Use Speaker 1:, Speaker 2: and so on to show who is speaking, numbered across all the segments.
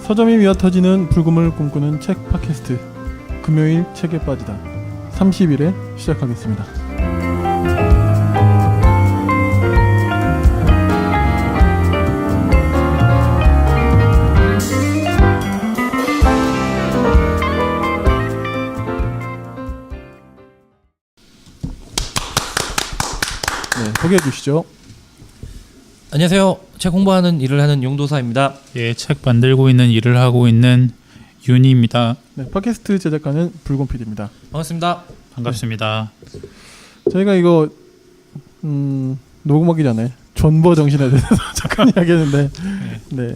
Speaker 1: 서점이 미어터지는 불금을 꿈꾸는 책 팟캐스트 금요일 책에 빠지다 30일에 시작하겠습니다. 네, 소개해 주시죠.
Speaker 2: 안녕하세요. 책 홍보하는 일을 하는 용도사입니다.
Speaker 3: 예, 책 만들고 있는 일을 하고 있는 윤희입니다.
Speaker 1: 네, 팟캐스트 제작하는 불곰 PD입니다.
Speaker 2: 반갑습니다.
Speaker 3: 반갑습니다.
Speaker 1: 저희가 이거 녹음하기 전에 존버 정신에 대해서 잠깐 이야기했는데, 네,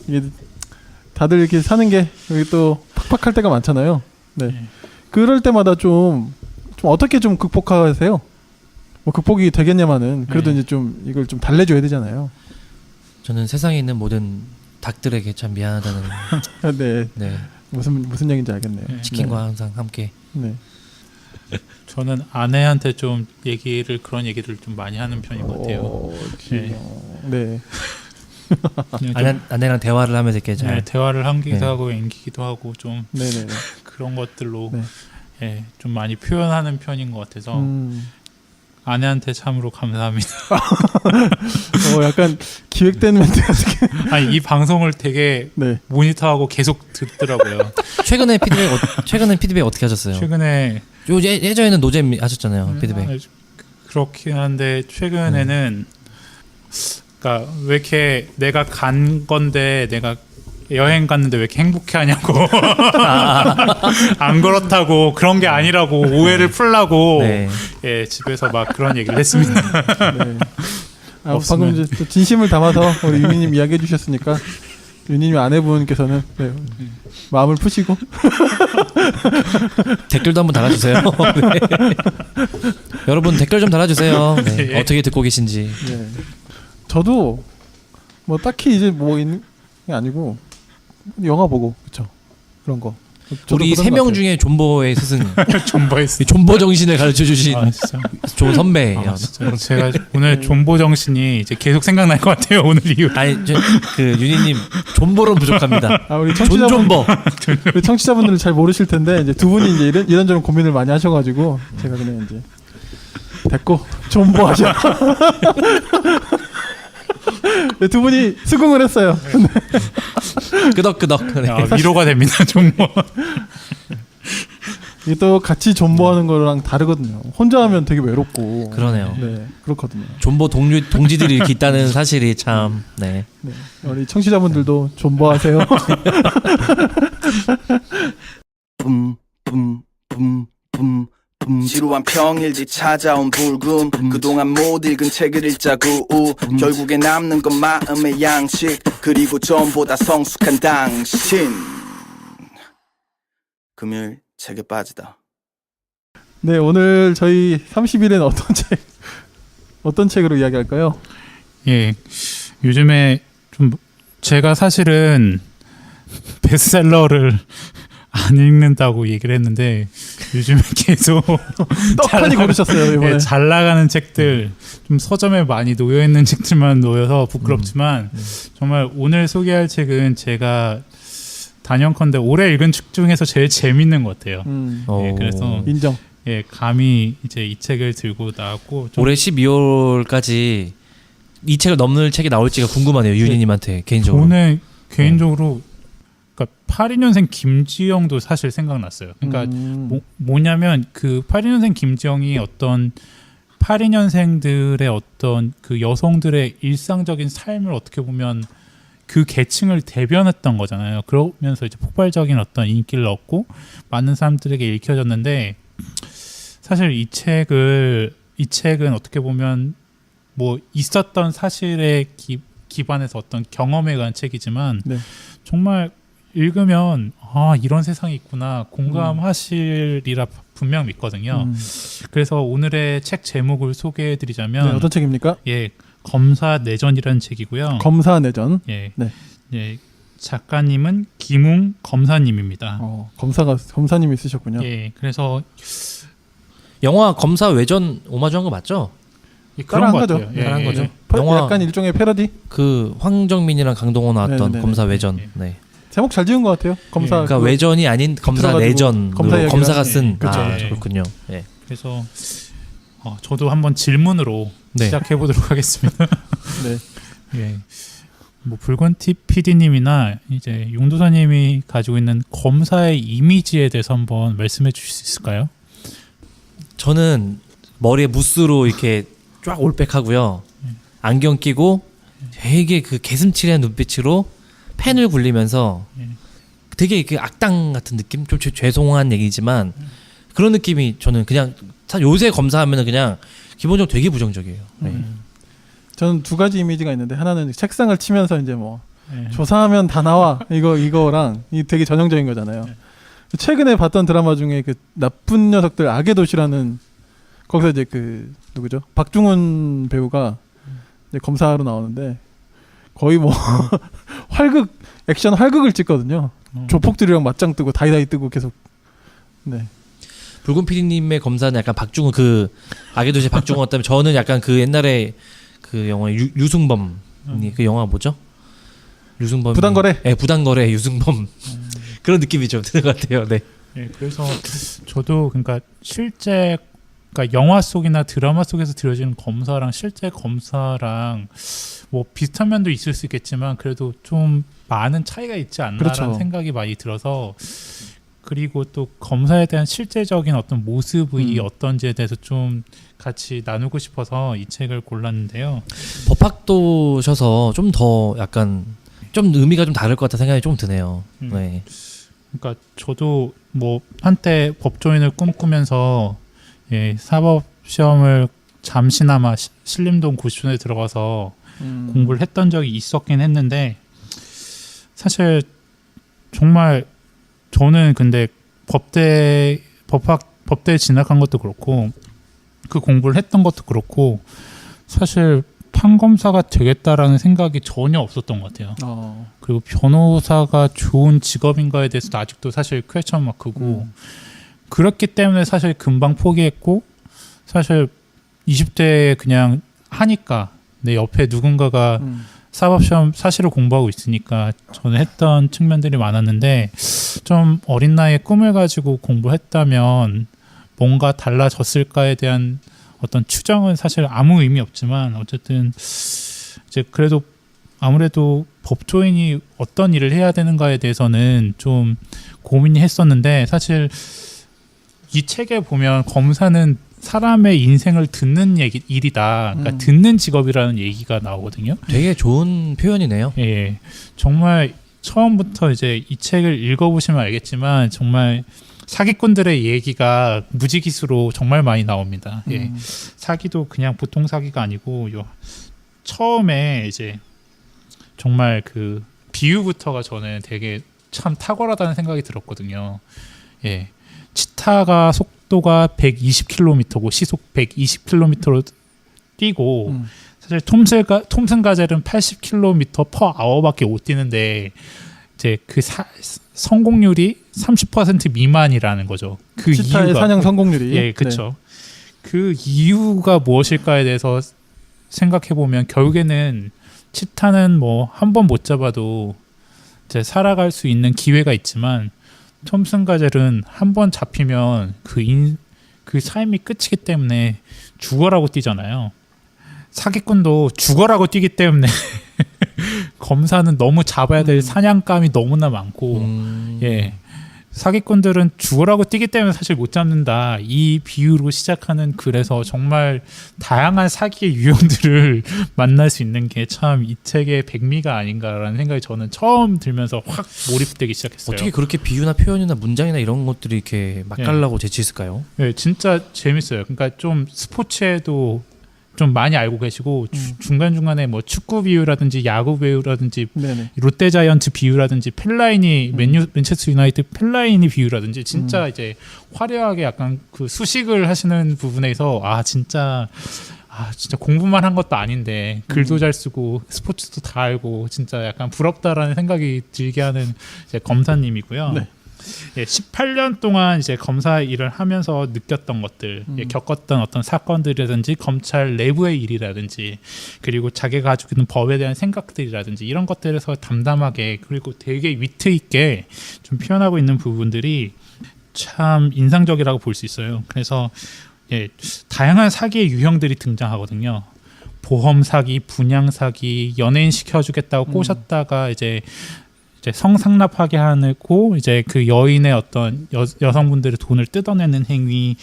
Speaker 1: 이게 다들 이렇게 사는 게 여기 또 팍팍할 때가 많잖아요. 네, 그럴 때마다 좀 어떻게 좀 극복하세요? 뭐 극복이 되겠냐마는 그래도 이제 좀 이걸 좀 달래줘야 되잖아요.
Speaker 2: 저는 세상에 있는 모든 닭들에게 참 미안하다는.
Speaker 1: 네.
Speaker 2: 네.
Speaker 1: 무슨 얘기인지 알겠네요.
Speaker 2: 치킨과
Speaker 1: 네.
Speaker 2: 항상 함께.
Speaker 1: 네.
Speaker 3: 저는 아내한테 좀 그런 얘기를 좀 많이 하는 편인 것 같아요.
Speaker 1: 네.
Speaker 2: 아내랑 대화를 하면서 이렇게 잘.
Speaker 3: 네, 대화를 하기도
Speaker 2: 네.
Speaker 3: 하고 앵기기도 하고 좀
Speaker 1: 네네.
Speaker 3: 그런 것들로
Speaker 1: 네.
Speaker 3: 예, 좀 많이 표현하는 편인 것 같아서 아내한테 참으로 감사합니다.
Speaker 1: 약간 기획된 멘트 같은.
Speaker 3: 아니 이 방송을 되게
Speaker 1: 네.
Speaker 3: 모니터하고 계속 듣더라고요.
Speaker 2: 최근에 피드백 어떻게 하셨어요?
Speaker 3: 최근에
Speaker 2: 예전에는 노잼 하셨잖아요. 피드백.
Speaker 3: 그렇긴 한데 최근에는 그러니까 왜 이렇게 내가 간 건데 내가 여행 갔는데 왜 이렇게 행복해하냐고 안 그렇다고 그런 게 아니라고 오해를 풀라고
Speaker 2: 네.
Speaker 3: 예 집에서 막 그런 얘기를 했습니다.
Speaker 1: 네. 방금 이제 또 진심을 담아서 우리 윤희님 이야기해 주셨으니까 윤희님 아내분께서는 네, 마음을 푸시고
Speaker 2: 댓글도 한번 달아주세요. 네. 여러분 댓글 좀 달아주세요. 네.
Speaker 3: 예.
Speaker 2: 어떻게 듣고 계신지.
Speaker 1: 네. 저도 뭐 딱히 이제 뭐 있는 게 아니고 영화 보고 그쵸 그런 거.
Speaker 2: 우리 세 명 중에 존버의 스승.
Speaker 3: 존버했어.
Speaker 2: 존버 정신을 가르쳐 주신
Speaker 3: 진짜.
Speaker 2: 조 선배.
Speaker 3: 진짜 제가 오늘 존버 정신이 이제 계속 생각날 것 같아요 오늘 이후.
Speaker 2: 아니 그 윤희님 존버는 부족합니다.
Speaker 1: 우리
Speaker 2: 존존버.
Speaker 1: 우리 청취자분들은 잘 모르실 텐데 이제 두 분이 이제 이런저런 고민을 많이 하셔가지고 제가 그냥 이제 됐고 존버하자. 네, 두 분이 수긍을 했어요.
Speaker 2: 끄덕끄덕. 네.
Speaker 3: 위로가 됩니다 존버.
Speaker 1: 이게 또 같이 존버하는 거랑 다르거든요. 혼자 하면 되게 외롭고.
Speaker 2: 그러네요.
Speaker 1: 네, 그렇거든요.
Speaker 2: 존버 동지들이 이렇게 있다는 사실이 참. 네.
Speaker 1: 네, 우리 청취자분들도 존버하세요.
Speaker 4: 지루한 평일뒤 찾아온 불금 그동안 못 읽은 책을 읽자구 결국에 남는 건 마음의 양식 그리고 전보다 성숙한 당신 금요일 책에 빠지다.
Speaker 1: 네, 오늘 저희 30일엔 어떤 책으로 이야기할까요?
Speaker 3: 예, 요즘에 좀 제가 사실은 베스트셀러를 안 읽는다고 얘기를 했는데 요즘에 계속
Speaker 1: 떡하니 고르셨어요 이번에.
Speaker 3: 예, 잘 나가는 책들 좀 서점에 많이 놓여 있는 책들만 놓여서 부끄럽지만 정말 오늘 소개할 책은 제가 단연컨대 올해 읽은 책 중에서 제일 재밌는 것 같아요. 예, 그래서
Speaker 1: 인정.
Speaker 3: 예, 감히 이제 이 책을 들고 나왔고
Speaker 2: 올해 12월까지 이 책을 넘는 책이 나올지가 궁금하네요. 윤희님한테 개인적으로.
Speaker 3: 저는 개인적으로 그러니까 82년생 김지영도 사실 생각났어요. 그러니까 뭐냐면 그 82년생 김지영이 어떤 82년생들의 어떤 그 여성들의 일상적인 삶을 어떻게 보면 그 계층을 대변했던 거잖아요. 그러면서 이제 폭발적인 어떤 인기를 얻고 많은 사람들에게 읽혀졌는데 사실 이 책은 어떻게 보면 뭐 있었던 사실에 기반해서 어떤 경험에 관한 책이지만
Speaker 1: 네.
Speaker 3: 정말 읽으면 이런 세상이 있구나 공감하시리라 분명 믿거든요. 그래서 오늘의 책 제목을 소개해드리자면
Speaker 1: 네, 어떤 책입니까?
Speaker 3: 예, 검사 내전이라는 책이고요.
Speaker 1: 검사 내전.
Speaker 3: 예,
Speaker 1: 네.
Speaker 3: 예, 작가님은 김웅 검사님입니다.
Speaker 1: 검사님이 쓰셨군요.
Speaker 3: 예, 그래서
Speaker 2: 영화 검사 외전 오마주한 거 맞죠?
Speaker 3: 예, 그런 것
Speaker 1: 따라한
Speaker 3: 같아요.
Speaker 1: 거죠.
Speaker 3: 예,
Speaker 2: 따라한
Speaker 3: 예,
Speaker 2: 거죠.
Speaker 3: 예.
Speaker 2: 영화
Speaker 1: 약간 일종의 패러디.
Speaker 2: 그 황정민이랑 강동원 나왔던
Speaker 1: 네네네.
Speaker 2: 검사 외전.
Speaker 3: 예.
Speaker 2: 네.
Speaker 1: 제목 잘 지은 것 같아요. 검사.
Speaker 2: 그러니까
Speaker 1: 그
Speaker 2: 외전이 아닌 검사
Speaker 1: 들어가지고
Speaker 2: 내전
Speaker 1: 검사 이야기를
Speaker 2: 검사가
Speaker 1: 하는-
Speaker 2: 쓴
Speaker 1: 그쵸.
Speaker 2: 아,
Speaker 3: 네.
Speaker 2: 그렇군요. 예.
Speaker 3: 그래서 저도 한번 질문으로
Speaker 2: 네.
Speaker 3: 시작해 보도록 하겠습니다.
Speaker 1: 네.
Speaker 3: 예. 뭐 붉은 티 PD님이나 이제 용도사님이 가지고 있는 검사의 이미지에 대해서 한번 말씀해 주실 수 있을까요?
Speaker 2: 저는 머리에 무스로 이렇게 쫙 올백하고요. 안경 끼고 되게 그 개슴츠레한 눈빛으로 펜을 굴리면서 되게 그 악당 같은 느낌? 좀 죄송한 얘기지만 그런 느낌이 저는 그냥 요새 검사하면은 그냥 기본적으로 되게 부정적이에요. 네.
Speaker 1: 저는 두 가지 이미지가 있는데 하나는 책상을 치면서 이제 뭐
Speaker 3: 예.
Speaker 1: 조사하면 다 나와 이거랑 이 되게 전형적인 거잖아요. 최근에 봤던 드라마 중에 그 나쁜 녀석들 악의 도시라는 거기서 이제 그 누구죠? 박중훈 배우가 이제 검사로 나오는데 거의 뭐 액션 활극을 찍거든요. 조폭들이랑 맞짱 뜨고 다이다이 뜨고 계속. 네.
Speaker 2: 붉은 PD님의 검사는 약간 박중훈 그 악의 도시 박중훈 같다면 저는 약간 그 옛날에 그 영화 유승범 그 영화 뭐죠? 유승범
Speaker 1: 부당거래?
Speaker 2: 네, 부당거래 유승범 그런 느낌이 좀 드는 것 같아요. 네.
Speaker 3: 예, 그래서 저도 그러니까 실제 그러니까 영화 속이나 드라마 속에서 들여지는 검사랑 실제 검사랑 뭐 비슷한 면도 있을 수 있겠지만 그래도 좀 많은 차이가 있지 않나라는
Speaker 1: 그렇죠.
Speaker 3: 생각이 많이 들어서 그리고 또 검사에 대한 실제적인 어떤 모습이 어떤지에 대해서 좀 같이 나누고 싶어서 이 책을 골랐는데요.
Speaker 2: 법학도셔서 좀 더 약간 좀 의미가 좀 다를 것 같다는 생각이 좀 드네요. 네.
Speaker 3: 그러니까 저도 뭐 한때 법조인을 꿈꾸면서 예, 사법 시험을 잠시나마 신림동 고시촌에 들어가서 공부를 했던 적이 있었긴 했는데 사실 정말 저는 근데 법대에 진학한 것도 그렇고 그 공부를 했던 것도 그렇고 사실 판검사가 되겠다라는 생각이 전혀 없었던 것 같아요. 그리고 변호사가 좋은 직업인가에 대해서도 아직도 사실 퀘스천 마크고 그렇기 때문에 사실 금방 포기했고 사실 20대에 그냥 하니까 내 옆에 누군가가 사법시험 사실을 공부하고 있으니까 저는 했던 측면들이 많았는데 좀 어린 나이에 꿈을 가지고 공부했다면 뭔가 달라졌을까에 대한 어떤 추정은 사실 아무 의미 없지만 어쨌든 이제 그래도 아무래도 법조인이 어떤 일을 해야 되는가에 대해서는 좀 고민이 했었는데 사실 이 책에 보면 검사는 사람의 인생을 듣는 일이다. 그러니까 듣는 직업이라는 얘기가 나오거든요.
Speaker 2: 되게 좋은 표현이네요.
Speaker 3: 예, 정말 처음부터 이제 이 책을 읽어보시면 알겠지만 정말 사기꾼들의 얘기가 무지기수로 정말 많이 나옵니다. 예, 사기도 그냥 보통 사기가 아니고 처음에 이제 정말 그 비유부터가 저는 되게 참 탁월하다는 생각이 들었거든요. 예, 치타가 속도가 120km고 시속 120km로 뛰고 사실 톰슨 가젤은 80km/h밖에 못 뛰는데 이제 그 성공률이 30% 미만이라는 거죠. 그
Speaker 1: 치타의
Speaker 3: 이유가
Speaker 1: 사냥 성공률이.
Speaker 3: 예, 그렇죠. 그 이유가 무엇일까에 대해서 생각해 보면 결국에는 치타는 뭐 한 번 못 잡아도 이제 살아갈 수 있는 기회가 있지만 톰슨 가젤은 한 번 잡히면 그 삶이 끝이기 때문에 죽어라고 뛰잖아요. 사기꾼도 죽어라고 뛰기 때문에 검사는 너무 잡아야 될 사냥감이 너무나 많고 예. 사기꾼들은 죽어라고 뛰기 때문에 사실 못 잡는다. 이 비유로 시작하는 글에서 정말 다양한 사기의 유형들을 만날 수 있는 게 참 이 책의 백미가 아닌가라는 생각이 저는 처음 들면서 확 몰입되기 시작했어요.
Speaker 2: 어떻게 그렇게 비유나 표현이나 문장이나 이런 것들이 이렇게 맛깔나고 재치 있을까요?
Speaker 3: 네, 진짜 재밌어요. 그러니까 좀 스포츠에도 좀 많이 알고 계시고 중간중간에 뭐 축구 비유라든지 야구 비유라든지
Speaker 1: 네네.
Speaker 3: 롯데자이언츠 비유라든지 펠라인이 맨체스터 유나이티드 펠라인이 비유라든지 진짜 이제 화려하게 약간 그 수식을 하시는 부분에서 진짜 공부만 한 것도 아닌데 글도 잘 쓰고 스포츠도 다 알고 진짜 약간 부럽다라는 생각이 들게 하는 이제 검사님이고요.
Speaker 1: 네.
Speaker 3: 예, 18년 동안 이제 검사 일을 하면서 느꼈던 것들, 예, 겪었던 어떤 사건들이라든지 검찰 내부의 일이라든지 그리고 자기가 가지고 있는 법에 대한 생각들이라든지 이런 것들에서 담담하게 그리고 되게 위트 있게 좀 표현하고 있는 부분들이 참 인상적이라고 볼 수 있어요. 그래서 예, 다양한 사기의 유형들이 등장하거든요. 보험 사기, 분양 사기, 연예인 시켜주겠다고 꼬셨다가 이제 성상납하게 하고 이제 그 여인의 어떤 여성분들의 돈을 뜯어내는 행위,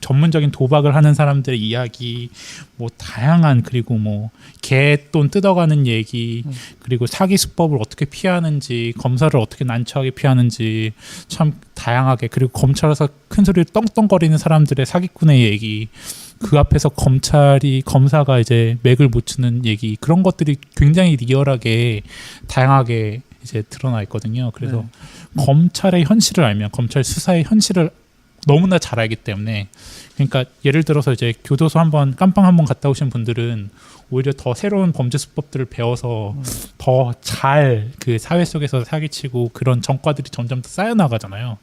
Speaker 3: 전문적인 도박을 하는 사람들의 이야기, 뭐 다양한 그리고 뭐 개돈 뜯어가는 얘기, 그리고 사기 수법을 어떻게 피하는지, 검사를 어떻게 난처하게 피하는지 참 다양하게, 그리고 검찰에서 큰 소리를 떵떵거리는 사람들의 사기꾼의 얘기, 그 앞에서 검사가 이제 맥을 못 추는 얘기, 그런 것들이 굉장히 리얼하게 다양하게 이제 드러나 있거든요. 그래서 검찰의 현실을 알면 검찰 수사의 현실을 너무나 잘 알기 때문에, 그러니까 예를 들어서 이제 교도소 깜빵 한번 갔다 오신 분들은 오히려 더 새로운 범죄 수법들을 배워서 더 잘 그 사회 속에서 사기치고 그런 전과들이 점점 더 쌓여나가잖아요.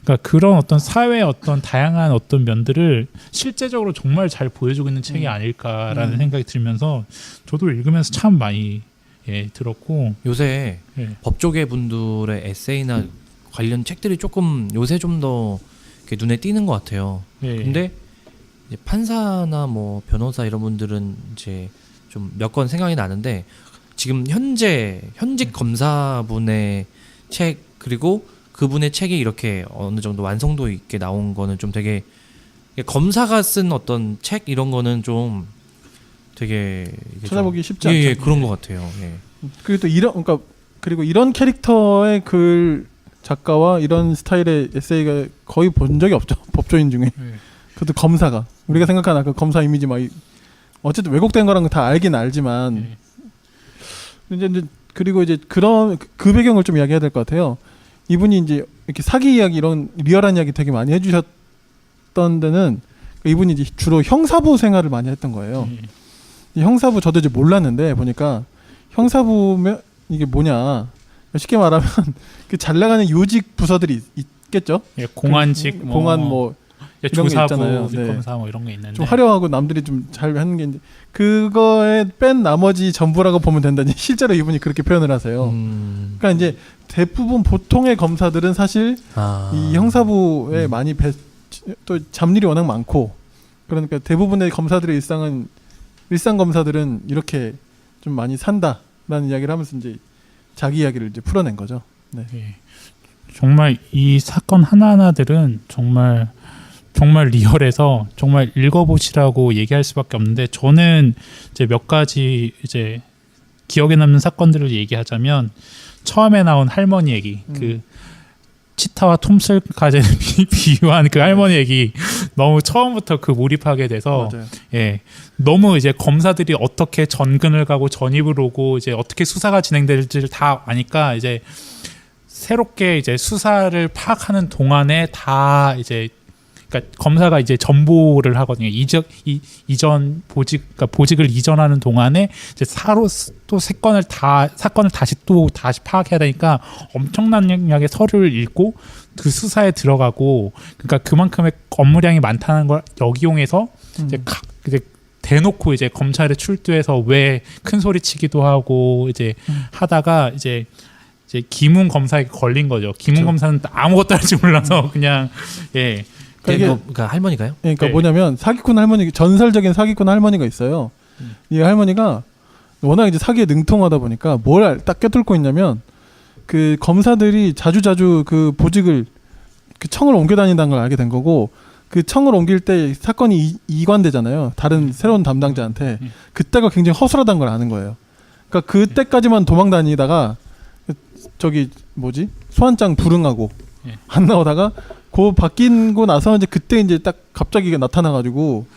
Speaker 3: 그러니까 그런 어떤 사회의 어떤 다양한 어떤 면들을 실제적으로 정말 잘 보여주고 있는 책이 아닐까라는 생각이 들면서 저도 읽으면서 참 많이 들었고,
Speaker 2: 요새 법조계 분들의 에세이나 관련 책들이 조금 요새 좀 더 눈에 띄는 것 같아요. 근데 이제 판사나 뭐 변호사 이런 분들은 이제 좀 몇 권 생각이 나는데, 지금 현직 검사분의 책, 그리고 그분의 책이 이렇게 어느 정도 완성도 있게 나온 거는 좀 되게, 검사가 쓴 어떤 책 이런 거는 좀 되게
Speaker 1: 찾아보기 쉽지 않죠.
Speaker 2: 예, 그런 것 같아요. 예.
Speaker 1: 그리고 또 그리고 이런 캐릭터의 글 작가와 이런 스타일의 에세이가 거의 본 적이 없죠. 법조인 중에. 그것도 검사가, 우리가 생각하는 그 검사 이미지 막 어쨌든 왜곡된 거랑 다 알긴 알지만, 이제 그리고 이제 그런 그 배경을 좀 이야기해야 될 것 같아요. 이분이 이제 이렇게 사기 이야기, 이런 리얼한 이야기 되게 많이 해주셨던 데는, 이분이 이제 주로 형사부 생활을 많이 했던 거예요. 이 형사부 저도 이제 몰랐는데 보니까 형사부면 이게 뭐냐, 쉽게 말하면 그 잘 나가는 요직 부서들이 있겠죠.
Speaker 3: 예, 공안직,
Speaker 1: 공안 뭐 이런 게
Speaker 3: 조사부,
Speaker 1: 있잖아요.
Speaker 3: 검사 뭐 이런 게 있는데
Speaker 1: 좀 화려하고 남들이 좀 잘 하는 게 이제 그거에 뺀 나머지 전부라고 보면 된다니 실제로 이분이 그렇게 표현을 하세요. 그러니까 이제 대부분 보통의 검사들은 사실 이 형사부에 많이 또 잡일이 워낙 많고, 그러니까 대부분의 검사들의 일상 검사들은 이렇게 좀 많이 산다라는 이야기를 하면서 이제 자기 이야기를 이제 풀어낸 거죠. 네.
Speaker 3: 예. 정말 이 사건 하나하나들은 정말 리얼해서 정말 읽어보시라고 얘기할 수밖에 없는데, 저는 이제 몇 가지 이제 기억에 남는 사건들을 얘기하자면, 처음에 나온 할머니 얘기, 그 치타와 톰슬까지 비유한 그 할머니 얘기, 너무 처음부터 그 몰입하게 돼서,
Speaker 1: 맞아요.
Speaker 3: 예, 너무 이제 검사들이 어떻게 전근을 가고 전입을 오고 이제 어떻게 수사가 진행될지를 다 아니까, 이제 새롭게 이제 수사를 파악하는 동안에 다 이제, 그러니까 검사가 이제 전보를 하거든요. 이전 보직을 이전하는 동안에 이제 또 사건을 다시 파악해야 되니까 엄청난 양의 서류를 읽고 그 수사에 들어가고, 그러니까 그만큼의 업무량이 많다는 걸 역이용해서 이제 대놓고 이제 검찰에 출두해서 왜 큰 소리 치기도 하고 이제 하다가 이제 김웅 검사에게 걸린 거죠. 김웅 검사는 아무것도 할 줄 몰라서 그냥
Speaker 2: 그러니까 할머니가요?
Speaker 1: 그러니까 뭐냐면 전설적인 사기꾼 할머니가 있어요. 이 할머니가 워낙 이제 사기에 능통하다 보니까 뭘 딱 껴뚫고 있냐면, 그 검사들이 자주 그 보직을, 그 청을 옮겨 다닌다는 걸 알게 된 거고, 그 청을 옮길 때 사건이 이관되잖아요. 다른 새로운 담당자한테. 그때가 굉장히 허술하다는 걸 아는 거예요. 그러니까 그때까지만 도망 다니다가 소환장 불응하고 안 나오다가 그 바뀌고 나서 이제 그때 이제 딱 갑자기 나타나가지고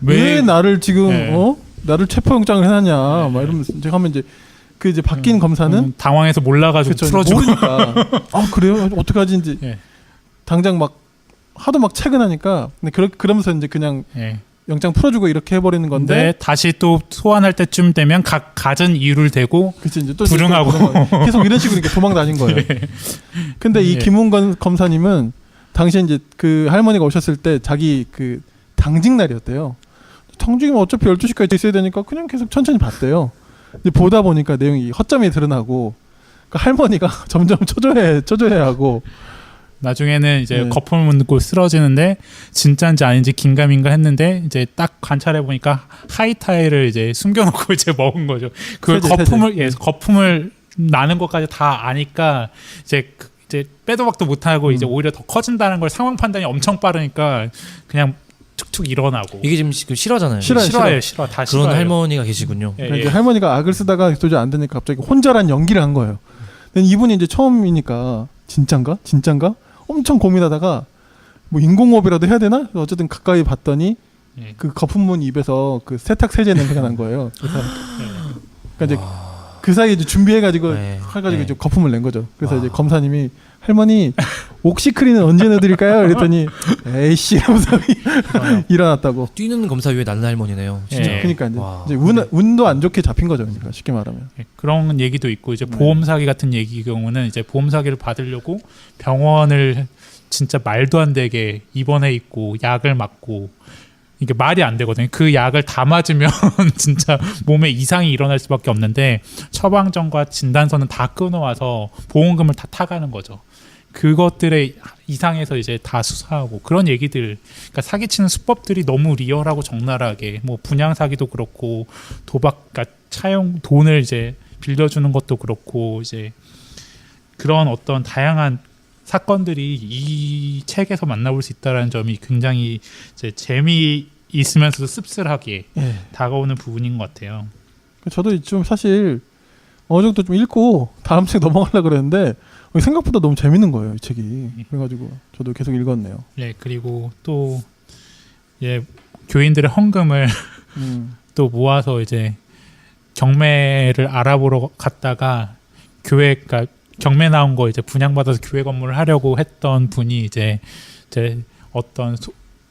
Speaker 1: 왜 나를 지금 나를 체포영장을 해놨냐 막 이러면서 이제 하면 이제 바뀐 검사는
Speaker 3: 당황해서 몰라가지고 풀어주고,
Speaker 1: 모르니까 그래요? 어떡하지 이제 당장 막 하도 막 퇴근하니까, 근데 그러면서 이제 그냥 영장 풀어주고 이렇게 해버리는 건데
Speaker 3: 근데 다시 또 소환할 때쯤 되면 갖은 이유를 대고
Speaker 1: 그치, 이제 또
Speaker 3: 불응하고.
Speaker 1: 계속 이런 식으로 이렇게 도망 다닌 거예요. 근데 이
Speaker 3: 예.
Speaker 1: 김웅건 검사님은 당시에 이제 그 할머니가 오셨을 때 자기 그 당직 날이었대요. 당직이면 어차피 12시까지 있어야 되니까 그냥 계속 천천히 봤대요. 근데 보다 보니까 내용이 허점이 드러나고 그 할머니가 점점 초조해하고
Speaker 3: 나중에는 이제
Speaker 1: 네.
Speaker 3: 거품을 묻고 쓰러지는데 진짜인지 아닌지 긴가민가 했는데 이제 딱 관찰해 보니까 하이타이를 이제 숨겨놓고 이제 먹은 거죠. 그
Speaker 1: 세제.
Speaker 3: 거품을 나는 것까지 다 아니까 이제 빼도 박도 못하고 이제 오히려 더 커진다는 걸 상황 판단이 엄청 빠르니까 그냥 툭툭 일어나고.
Speaker 2: 이게 지금 실화잖아요.
Speaker 1: 실화예요.
Speaker 3: 싫어. 다
Speaker 2: 그런
Speaker 3: 싫어요.
Speaker 2: 할머니가 계시군요.
Speaker 3: 예,
Speaker 1: 그러니까
Speaker 3: 예.
Speaker 1: 이제 할머니가 악을 쓰다가 도저히 안 되니까 갑자기 혼자란 연기를 한 거예요. 근데 이분이 이제 처음이니까 진짠가 엄청 고민하다가 뭐 인공호흡이라도 해야 되나? 어쨌든 가까이 봤더니
Speaker 3: 예.
Speaker 1: 그 거품문 입에서 그 세탁 세제 냄새가 난 거예요. 그래서 그러니까 이제 그 사이에 이제 준비해가지고
Speaker 2: 네.
Speaker 1: 해가지고
Speaker 2: 네.
Speaker 1: 이제 거품을 낸 거죠. 그래서
Speaker 2: 와.
Speaker 1: 이제 검사님이 할머니 옥시크린은 언제 넣어드릴까요? 그랬더니 에이씨 하면서 일어났다고.
Speaker 2: 뛰는 검사 위에 나는 할머니네요. 진짜.
Speaker 3: 예.
Speaker 1: 그러니까 이제,
Speaker 2: 와.
Speaker 1: 이제 운도 안 좋게 잡힌 거죠. 그러니까 쉽게 말하면.
Speaker 3: 예, 그런 얘기도 있고 이제
Speaker 1: 네.
Speaker 3: 보험 사기 같은 얘기 경우는 이제 보험 사기를 받으려고 병원을 진짜 말도 안 되게 입원해 있고 약을 맞고 이게 말이 안 되거든요. 그 약을 다 맞으면 진짜 몸에 이상이 일어날 수밖에 없는데 처방전과 진단서는 다 끊어와서 보험금을 다 타가는 거죠. 그것들의 이상해서 이제 다 수사하고 그런 얘기들, 그러니까 사기치는 수법들이 너무 리얼하고 적나라하게 뭐 분양 사기도 그렇고 도박, 그러니까 차용 돈을 이제 빌려주는 것도 그렇고 이제 그런 어떤 다양한 사건들이 이 책에서 만나볼 수 있다는 점이 굉장히 이제 재미 있으면서도 씁쓸하게
Speaker 1: 예.
Speaker 3: 다가오는 부분인 것 같아요.
Speaker 1: 저도 좀 사실 어느 정도 좀 읽고 다음 책 넘어가려고 그랬는데 생각보다 너무 재밌는 거예요, 이 책이. 그래가지고 저도 계속 읽었네요.
Speaker 3: 네, 그리고 또 예, 교인들의 헌금을 또 모아서 이제 경매를 알아보러 갔다가 교회, 그러니까 경매 나온 거 이제 분양받아서 교회 건물을 하려고 했던 분이 이제 어떤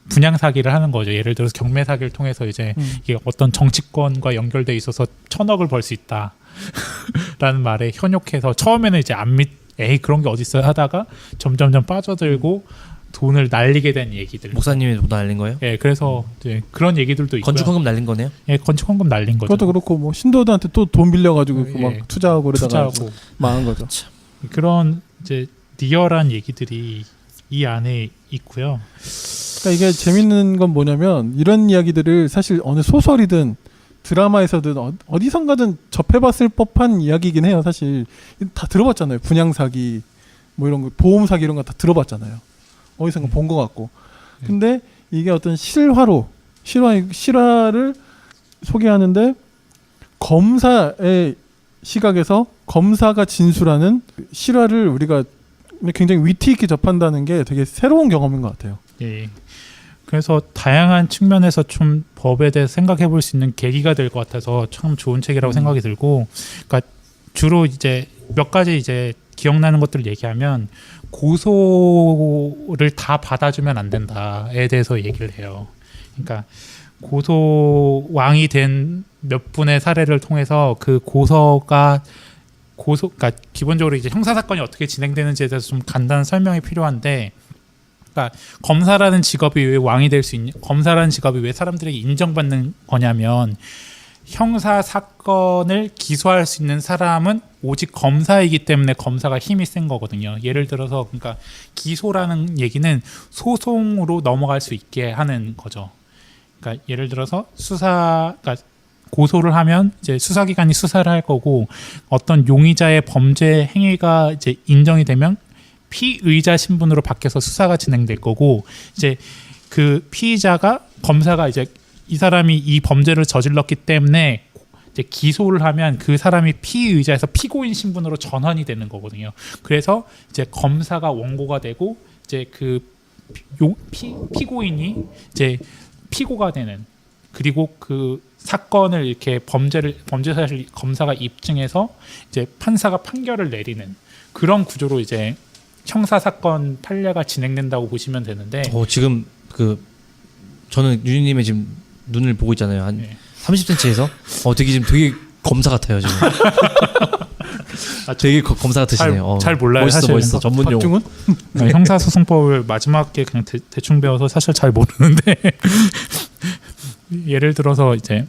Speaker 3: 분양 사기를 하는 거죠. 예를 들어서 경매 사기를 통해서 이제 이게 어떤 정치권과 연결돼 있어서 1,000억을 벌 수 있다라는 말에 현혹해서 처음에는 이제 에이 그런 게 어딨어요 하다가 점점점 빠져들고 돈을 날리게 된 얘기들.
Speaker 2: 목사님이 뭐 날린 거예요?
Speaker 3: 예, 그래서 이제 그런 얘기들도 있고요.
Speaker 2: 건축헌금 날린 거네요?
Speaker 3: 예, 건축헌금 날린 거죠.
Speaker 1: 그것도 그렇고 뭐 신도들한테 또 돈 빌려가지고
Speaker 3: 예,
Speaker 1: 막 투자하고 그러다가
Speaker 3: 투자하고
Speaker 1: 망한 거죠.
Speaker 3: 그런 이제 리얼한 얘기들이 이 안에 있고요.
Speaker 1: 그러니까 이게 재밌는 건 뭐냐면 이런 이야기들을 사실 어느 소설이든 드라마에서든 어디선가든 접해봤을 법한 이야기이긴 해요. 사실 다 들어봤잖아요. 분양 사기, 뭐 이런 거, 보험 사기 이런 거 다 들어봤잖아요. 어디선가 본 것 같고. 근데 이게 어떤 실화를 소개하는데 검사의 시각에서 검사가 진술하는 실화를 우리가 굉장히 위트 있게 접한다는 게 되게 새로운 경험인 것 같아요.
Speaker 3: 예. 그래서 다양한 측면에서 좀 법에 대해 생각해 볼 수 있는 계기가 될 것 같아서 참 좋은 책이라고 생각이 들고, 그러니까 주로 이제 몇 가지 이제 기억나는 것들을 얘기하면 고소를 다 받아주면 안 된다에 대해서 얘기를 해요. 그러니까 고소왕이 된 몇 분의 사례를 통해서 그 그러니까 기본적으로 이제 형사 사건이 어떻게 진행되는지에 대해서 좀 간단한 설명이 필요한데, 그러니까 검사라는 직업이 왜 왕이 될 수 있냐? 검사라는 직업이 왜 사람들에게 인정받는 거냐면 형사 사건을 기소할 수 있는 사람은 오직 검사이기 때문에 검사가 힘이 센 거거든요. 예를 들어서 그러니까 기소라는 얘기는 소송으로 넘어갈 수 있게 하는 거죠. 그러니까 예를 들어서 그러니까 고소를 하면 이제 수사기관이 수사를 할 거고 어떤 용의자의 범죄 행위가 이제 인정이 되면 피의자 신분으로 바뀌어서 수사가 진행될 거고 이제 그 피의자가 검사가 이제 이 사람이 이 범죄를 저질렀기 때문에 이제 기소를 하면 그 사람이 피의자에서 피고인 신분으로 전환이 되는 거거든요. 그래서 이제 검사가 원고가 되고 이제 그 피고인이 이제 피고가 되는, 그리고 그 사건을 이렇게 범죄 사실 검사가 입증해서 이제 판사가 판결을 내리는 그런 구조로 이제 형사 사건 판례가 진행된다고 보시면 되는데.
Speaker 2: 지금 저는 유진님의 지금 눈을 보고 있잖아요. 한
Speaker 3: 네.
Speaker 2: 30cm에서 되게 지금 되게 검사 같아요 지금. 되게 검사 같으시네요.
Speaker 3: 잘 몰라요,
Speaker 2: 멋있어
Speaker 3: 사실.
Speaker 2: 멋있어 전문용.
Speaker 1: 박중훈?
Speaker 3: 형사소송법을 마지막에 그냥 대충 배워서 사실 잘 모르는데 예를 들어서 이제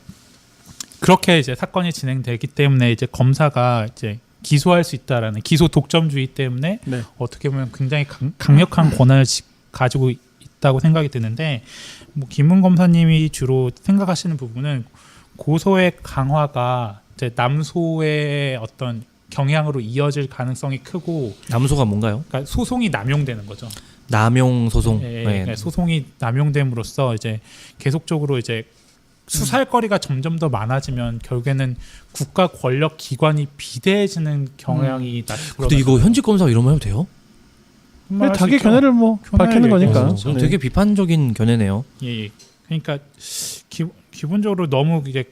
Speaker 3: 그렇게 이제 사건이 진행되기 때문에 이제 검사가 이제 기소할 수 있다라는 기소 독점주의 때문에
Speaker 1: 네.
Speaker 3: 어떻게 보면 굉장히 강력한 권한을 가지고 있다고 생각이 드는데 뭐 김문 검사님이 주로 생각하시는 부분은 고소의 강화가 이제 남소의 어떤 경향으로 이어질 가능성이 크고
Speaker 2: 남소가 뭔가요?
Speaker 3: 그러니까 소송이 남용되는 거죠.
Speaker 2: 남용 소송.
Speaker 3: 예,
Speaker 2: 네.
Speaker 3: 그러니까 소송이 남용됨으로써 이제 계속적으로 이제 수사할 거리가 점점 더 많아지면 결국에는 국가 권력 기관이 비대해지는 경향이 나타나요.
Speaker 2: 근데 이거 현직 검사 이러면 해도 돼요?
Speaker 1: 근데 자기 견해를 뭐 밝히는 거니까.
Speaker 3: 얘기하죠.
Speaker 1: 네.
Speaker 2: 되게 비판적인 견해네요.
Speaker 3: 예. 그러니까 기본적으로 너무 이제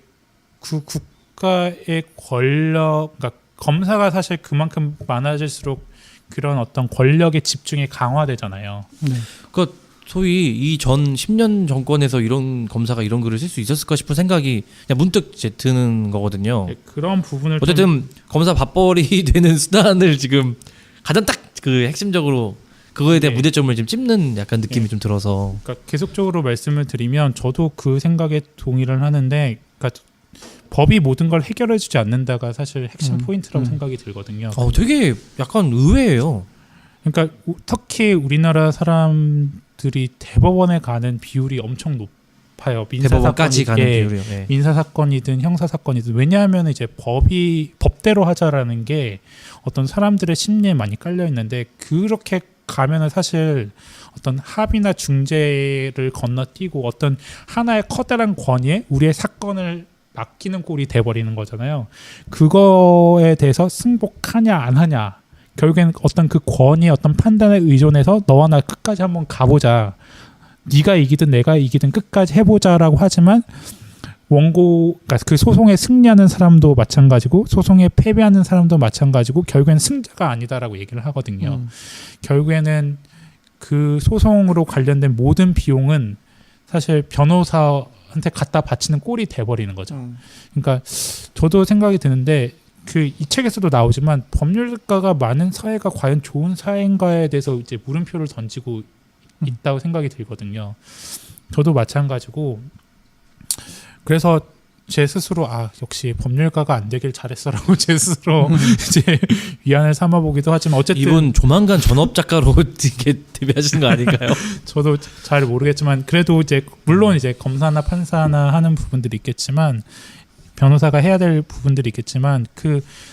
Speaker 3: 국가의 권력, 그러니까 검사가 사실 그만큼 많아질수록 그런 어떤 권력의 집중이 강화되잖아요.
Speaker 1: 네.
Speaker 2: 그러니까 소위 이 전 10년 정권에서 이런 검사가 이런 글을 쓸 수 있었을까 싶은 생각이 그냥 문득 이제 드는 거거든요.
Speaker 3: 예, 그런 부분을
Speaker 2: 어쨌든 검사 밥벌이 되는 수단을 지금 가장 딱 그 핵심적으로 그거에 대한
Speaker 3: 네.
Speaker 2: 문제점을 지금 찝는 약간 느낌이
Speaker 3: 네.
Speaker 2: 좀 들어서.
Speaker 3: 그러니까 계속적으로 말씀을 드리면 저도 그 생각에 동의를 하는데, 그러니까 법이 모든 걸 해결해주지 않는다가 사실 핵심 포인트라고 생각이 들거든요.
Speaker 2: 되게 약간 의외예요.
Speaker 3: 그러니까 특히 우리나라 사람들이 대법원에 가는 비율이 엄청 높아요.
Speaker 2: 대법원까지 가는 비율이요. 네.
Speaker 3: 민사 사건이든 형사 사건이든. 왜냐하면 이제 법대로 하자라는 게 어떤 사람들의 심리에 많이 깔려 있는데, 그렇게 가면은 사실 어떤 합의나 중재를 건너뛰고 어떤 하나의 커다란 권위에 우리의 사건을 맡기는 꼴이 돼버리는 거잖아요. 그거에 대해서 승복하냐 안 하냐, 결국엔 어떤 그 권위의 어떤 판단에 의존해서 너와 나 끝까지 한번 가보자, 네가 이기든 내가 이기든 끝까지 해보자라고 하지만 그러니까 그 소송에 승리하는 사람도 마찬가지고 소송에 패배하는 사람도 마찬가지고 결국엔 승자가 아니다라고 얘기를 하거든요. 결국에는 그 소송으로 관련된 모든 비용은 사실 변호사한테 갖다 바치는 꼴이 돼버리는 거죠. 그러니까 저도 생각이 드는데, 그 이 책에서도 나오지만 법률가가 많은 사회가 과연 좋은 사회인가에 대해서 이제 물음표를 던지고 있다고 생각이 들거든요. 저도 마찬가지고, 그래서 제 스스로 역시 법률가가 안 되길 잘했어라고 제 스스로 이제 위안을 삼아보기도 하지만, 어쨌든
Speaker 2: 이분 조만간 전업 작가로 이렇게 데뷔하시는 거 아닌가요?
Speaker 3: 저도 잘 모르겠지만, 그래도 이제 물론 이제 검사나 판사나 하는 부분들이 있겠지만, 변호사가 해야 될 부분들이 있겠지만,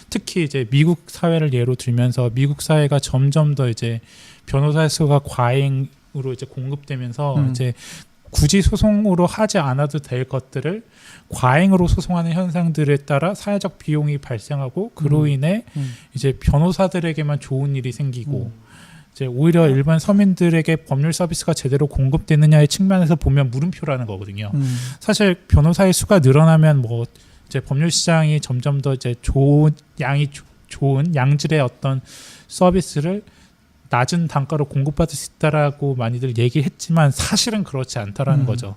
Speaker 3: 특히 이제 미국 사회를 예로 들면서 미국 사회가 점점 더 이제 변호사 수가 과잉으로 이제 공급되면서 이제 굳이 소송으로 하지 않아도 될 것들을 과잉으로 소송하는 현상들에 따라 사회적 비용이 발생하고, 그로 인해 이제 변호사들에게만 좋은 일이 생기고, 이제 오히려 일반 서민들에게 법률 서비스가 제대로 공급되느냐의 측면에서 보면 물음표라는 거거든요. 사실 변호사의 수가 늘어나면 뭐 이제 법률 시장이 점점 더 이제 좋은 양질의 어떤 서비스를 낮은 단가로 공급받을 수 있다라고 많이들 얘기했지만 사실은 그렇지 않다라는 거죠.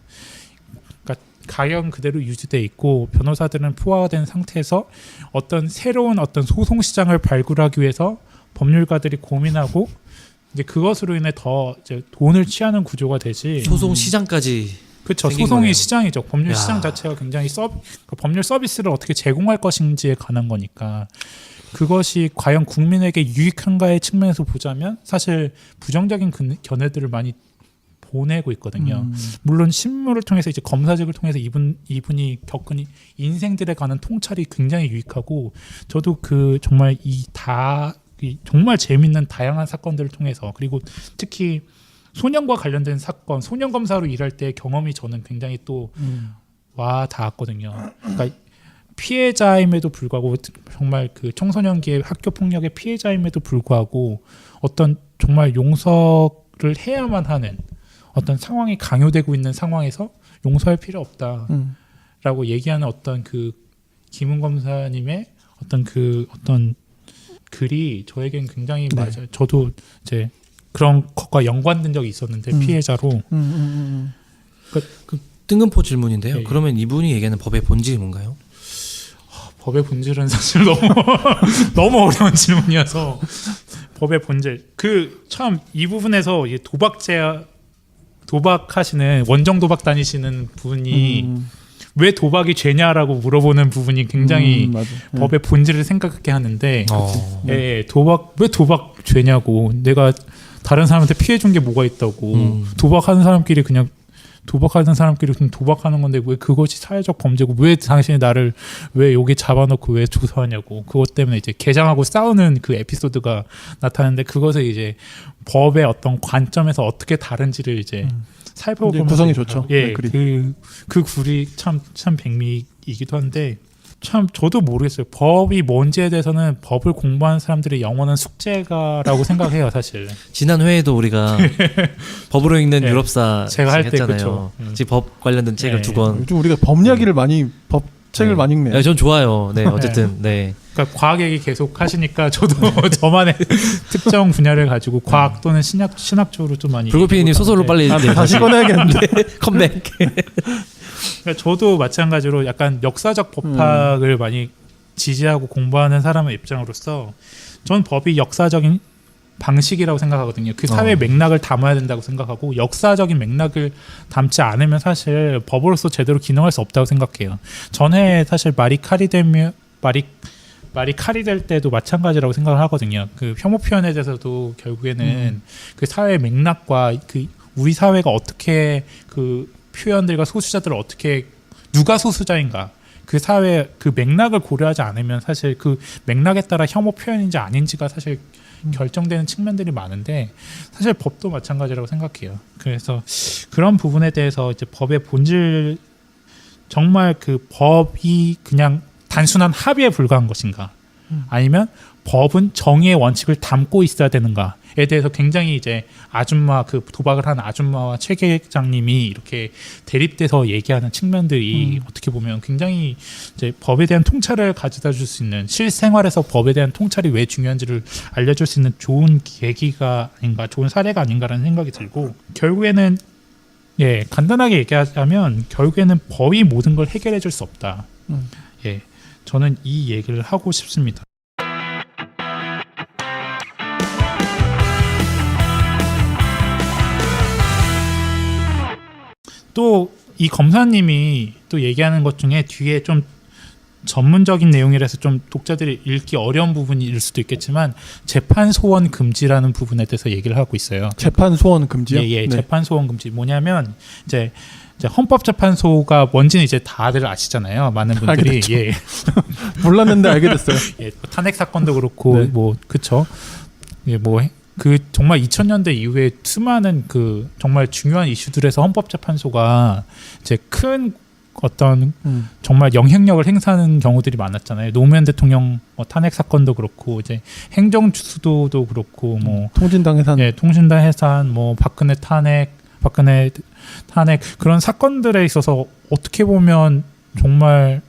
Speaker 3: 그러니까 가격 그대로 유지돼 있고, 변호사들은 포화된 상태에서 어떤 새로운 어떤 소송 시장을 발굴하기 위해서 법률가들이 고민하고, 이제 그것으로 인해 더 이제 돈을 취하는 구조가 되지.
Speaker 2: 소송 시장까지.
Speaker 3: 그렇죠.
Speaker 2: 생긴
Speaker 3: 소송이
Speaker 2: 거네요.
Speaker 3: 시장이죠. 법률
Speaker 2: 야.
Speaker 3: 시장 자체가 굉장히 법률 서비스를 어떻게 제공할 것인지에 관한 거니까, 그것이 과연 국민에게 유익한가의 측면에서 보자면 사실 부정적인 견해들을 많이 보내고 있거든요. 물론 신문을 통해서 이제 검사직을 통해서 이분이 겪은 인생들에 관한 통찰이 굉장히 유익하고, 저도 정말 정말 재밌는 다양한 사건들을 통해서, 그리고 특히 소년과 관련된 사건, 소년 검사로 일할 때 경험이 저는 굉장히 또 와 닿았거든요. 그러니까 피해자임에도 불구하고, 정말 그 청소년기의 학교 폭력의 피해자임에도 불구하고 어떤 정말 용서를 해야만 하는 어떤 상황이 강요되고 있는 상황에서 용서할 필요 없다라고 얘기하는 어떤 그 김은 검사님의 어떤 글이 저에겐 굉장히 맞아요. 저도 이제 그런 것과 연관된 적이 있었는데, 피해자로
Speaker 2: 뜬금포 질문인데요.
Speaker 3: 예, 예.
Speaker 2: 그러면 이분이 얘기하는 법의 본질이 뭔가요?
Speaker 3: 법의 본질은 사실 너무 너무 어려운 질문이어서 법의 본질 그 참 이 부분에서 이 도박하시는 원정 도박 다니시는 분이 왜 도박이 죄냐라고 물어보는 부분이 굉장히
Speaker 1: 맞아.
Speaker 3: 법의 본질을 생각하게 하는데
Speaker 2: 네.
Speaker 3: 왜 도박 죄냐고 내가 다른 사람한테 피해 준 게 뭐가 있다고 도박하는 사람끼리 그냥 도박하는 건데 왜 그것이 사회적 범죄고 왜 당신이 나를 왜 여기 잡아놓고 왜 조사하냐고 그것 때문에 이제 개장하고 싸우는 그 에피소드가 나타나는데 그것을 이제 법의 어떤 관점에서 어떻게 다른지를 이제 살펴보면
Speaker 1: 구성이 좋죠.
Speaker 3: 예,
Speaker 1: 네, 글이.
Speaker 3: 그 굴이 참 백미이기도 한데 참 저도 모르겠어요. 법이 뭔지에 대해서는 법을 공부하는 사람들의 영원한 숙제가라고 생각해요, 사실.
Speaker 2: 지난 회에도 우리가 법으로 읽는
Speaker 3: 네.
Speaker 2: 유럽사
Speaker 3: 제가 할 때
Speaker 2: 했잖아요.
Speaker 3: 그쵸.
Speaker 2: 지금 법 관련된 책을
Speaker 3: 네.
Speaker 2: 2권.
Speaker 1: 요즘 우리가 법 이야기를 많이 책을 많이 읽네요.
Speaker 2: 네, 전 좋아요. 네, 어쨌든 네.
Speaker 3: 그러니까 과학 얘기 계속 하시니까 저도 저만의 특정 분야를 가지고 과학 또는 신학 쪽으로 좀 많이.
Speaker 2: 불고피디님 소설로 빨리 네,
Speaker 1: 다시 꺼내야겠는데.
Speaker 2: 컴백.
Speaker 3: 그러니까 저도 마찬가지로 약간 역사적 법학을 많이 지지하고 공부하는 사람의 입장으로서 전 법이 역사적인 방식이라고 생각하거든요. 그 사회 맥락을 담아야 된다고 생각하고 역사적인 맥락을 담지 않으면 사실 법으로서 제대로 기능할 수 없다고 생각해요. 전에 사실 말이 칼이 될 때도 마찬가지라고 생각을 하거든요. 그 혐오 표현에 대해서도 결국에는 그 사회 맥락과 그 우리 사회가 어떻게 그 표현들과 소수자들을 어떻게 누가 소수자인가 그 사회 그 맥락을 고려하지 않으면 사실 그 맥락에 따라 혐오 표현인지 아닌지가 사실 결정되는 측면들이 많은데 사실 법도 마찬가지라고 생각해요. 그래서 그런 부분에 대해서 이제 법의 본질 정말 그 법이 그냥 단순한 합의에 불과한 것인가 아니면 법은 정의의 원칙을 담고 있어야 되는가에 대해서 굉장히 이제 아줌마 그 도박을 하는 아줌마와 최 계장님이 이렇게 대립돼서 얘기하는 측면들이 어떻게 보면 굉장히 이제 법에 대한 통찰을 가져다 줄 수 있는 실생활에서 법에 대한 통찰이 왜 중요한지를 알려줄 수 있는 좋은 계기가 아닌가 좋은 사례가 아닌가라는 생각이 들고 결국에는 예 간단하게 얘기하자면 결국에는 법이 모든 걸 해결해 줄 수 없다. 예 저는 이 얘기를 하고 싶습니다. 또 이 검사님이 또 얘기하는 것 중에 뒤에 좀 전문적인 내용이라서 좀 독자들이 읽기 어려운 부분일 수도 있겠지만 재판 소원 금지라는 부분에 대해서 얘기를 하고 있어요.
Speaker 1: 재판 소원 금지요?
Speaker 3: 예,
Speaker 1: 네.
Speaker 3: 재판 소원 금지 뭐냐면 이제 헌법재판소가 뭔지는 이제 다들 아시잖아요. 많은 분들이 예.
Speaker 1: 몰랐는데 알게 됐어요.
Speaker 3: 예, 뭐 탄핵 사건도 그렇고
Speaker 1: 네.
Speaker 3: 뭐 그쵸. 예, 뭐 그 정말 2000년대 이후에 수많은 그 정말 중요한 이슈들에서 헌법재판소가 이제 큰 어떤 정말 영향력을 행사하는 경우들이 많았잖아요. 노무현 대통령 뭐 탄핵 사건도 그렇고 이제 행정수도도 그렇고 뭐
Speaker 1: 통진당 해산.
Speaker 3: 예, 통신당 해산, 뭐 박근혜 탄핵 그런 사건들에 있어서 어떻게 보면 정말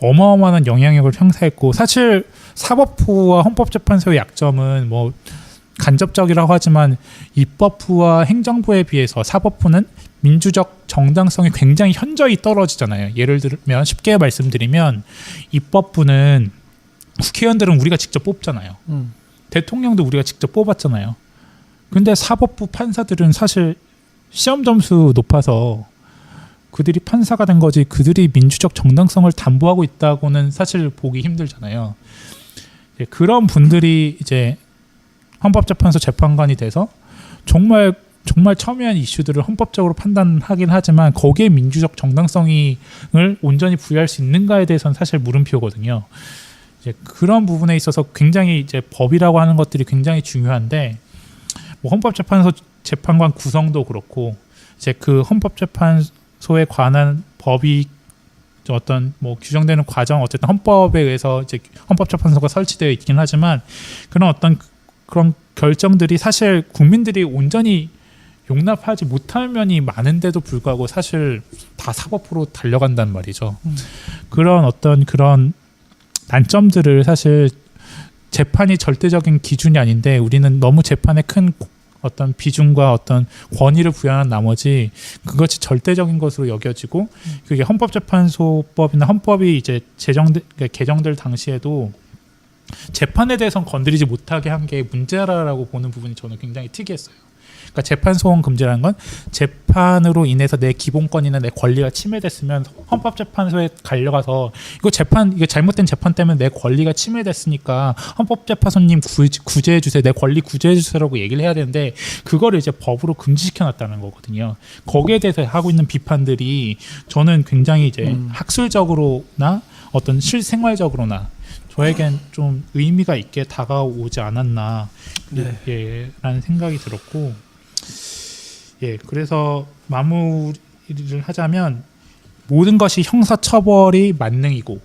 Speaker 3: 어마어마한 영향력을 행사했고 사실 사법부와 헌법재판소의 약점은 뭐 간접적이라고 하지만 입법부와 행정부에 비해서 사법부는 민주적 정당성이 굉장히 현저히 떨어지잖아요. 예를 들면 쉽게 말씀드리면 입법부는 국회의원들은 우리가 직접 뽑잖아요. 대통령도 우리가 직접 뽑았잖아요. 근데 사법부 판사들은 사실 시험 점수 높아서 그들이 판사가 된 거지 그들이 민주적 정당성을 담보하고 있다고는 사실 보기 힘들잖아요. 그런 분들이 이제 헌법재판소 재판관이 돼서 정말 첨예한 이슈들을 헌법적으로 판단하긴 하지만 거기에 민주적 정당성을 온전히 부여할 수 있는가에 대해서는 사실 물음표거든요. 이제 그런 부분에 있어서 굉장히 이제 법이라고 하는 것들이 굉장히 중요한데 뭐 헌법재판소 재판관 구성도 그렇고 이제 그 헌법재판소에 관한 법이 어떤 뭐 규정되는 과정 어쨌든 헌법에 의해서 이제 헌법재판소가 설치되어 있긴 하지만 그런 어떤 그런 결정들이 사실 국민들이 온전히 용납하지 못할 면이 많은데도 불구하고 사실 다 사법부로 달려간단 말이죠. 그런 어떤 그런 단점들을 사실 재판이 절대적인 기준이 아닌데 우리는 너무 재판에 큰 어떤 비중과 어떤 권위를 부여한 나머지 그것이 절대적인 것으로 여겨지고 그게 헌법재판소법이나 헌법이 이제 개정될 당시에도 재판에 대해서는 건드리지 못하게 한 게 문제라고 보는 부분이 저는 굉장히 특이했어요. 그러니까 재판 소원 금지라는 건 재판으로 인해서 내 기본권이나 내 권리가 침해됐으면 헌법재판소에 달려가서 이거 잘못된 재판 때문에 내 권리가 침해됐으니까 헌법재판소님 구제해 주세요, 내 권리 구제해 주세요라고 얘기를 해야 되는데 그거를 이제 법으로 금지시켜놨다는 거거든요. 거기에 대해서 하고 있는 비판들이 저는 굉장히 이제 학술적으로나 어떤 실생활적으로나 저에겐 좀 의미가 있게 다가오지 않았나 라는 생각이 들었고, 그래서 마무리를 하자면 모든 것이 형사처벌이 만능이고,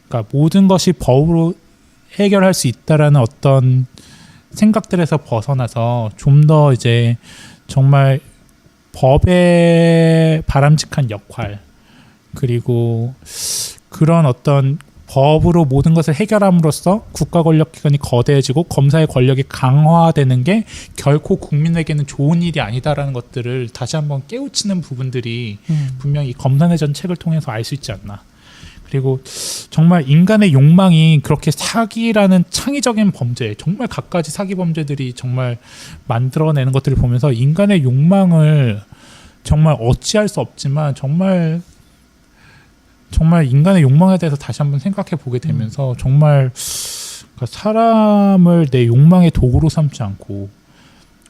Speaker 3: 그러니까 모든 것이 법으로 해결할 수 있다라는 어떤 생각들에서 벗어나서 좀 더 이제 정말 법의 바람직한 역할, 그리고 그런 어떤 법으로 모든 것을 해결함으로써 국가 권력기관이 거대해지고 검사의 권력이 강화되는 게 결코 국민에게는 좋은 일이 아니다라는 것들을 다시 한번 깨우치는 부분들이 분명히 이 검사내전 책을 통해서 알 수 있지 않나. 그리고 정말 인간의 욕망이 그렇게 사기라는 창의적인 범죄, 정말 갖가지 사기 범죄들이 정말 만들어내는 것들을 보면서 인간의 욕망을 정말 어찌할 수 없지만 정말 인간의 욕망에 대해서 다시 한번 생각해 보게 되면서 정말 사람을 내 욕망의 도구로 삼지 않고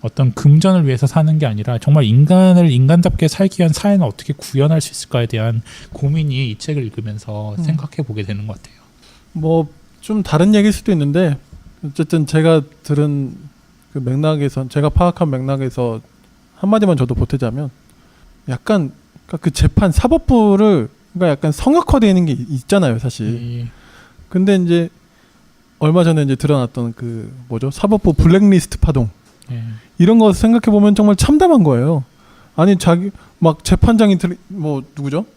Speaker 3: 어떤 금전을 위해서 사는 게 아니라 정말 인간을 인간답게 살기 위한 사회는 어떻게 구현할 수 있을까에 대한 고민이 이 책을 읽으면서 생각해 보게 되는 것 같아요.
Speaker 1: 뭐 좀 다른 얘기일 수도 있는데 어쨌든 제가 들은 그 맥락에서, 제가 파악한 맥락에서 한마디만 저도 보태자면 약간 그 재판 사법부를 그러니까 약간 성역화되어 있는 게 있잖아요, 사실. 근데 이제 얼마 전에 이제 드러났던 그 사법부 블랙리스트 파동 이런 거 생각해 보면 정말 참담한 거예요. 아니 자기 막 재판장이 누구죠?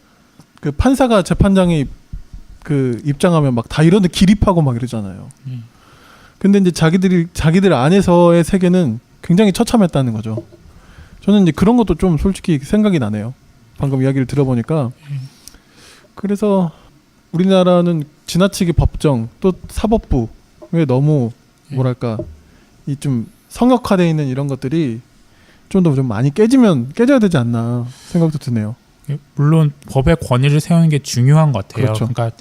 Speaker 1: 그 판사가 재판장이 그 입장하면 막 다 이런데 기립하고 막 이러잖아요. 근데 이제 자기들 안에서의 세계는 굉장히 처참했다는 거죠. 저는 이제 그런 것도 좀 솔직히 생각이 나네요. 방금 이야기를 들어보니까. 그래서 우리나라는 지나치게 법정 또 사법부에 너무 뭐랄까 이 좀 성역화되어 있는 이런 것들이 좀 더 좀 많이 깨져야 되지 않나 생각도 드네요.
Speaker 3: 물론 법의 권위를 세우는 게 중요한 것 같아요.
Speaker 1: 그렇죠.
Speaker 3: 그러니까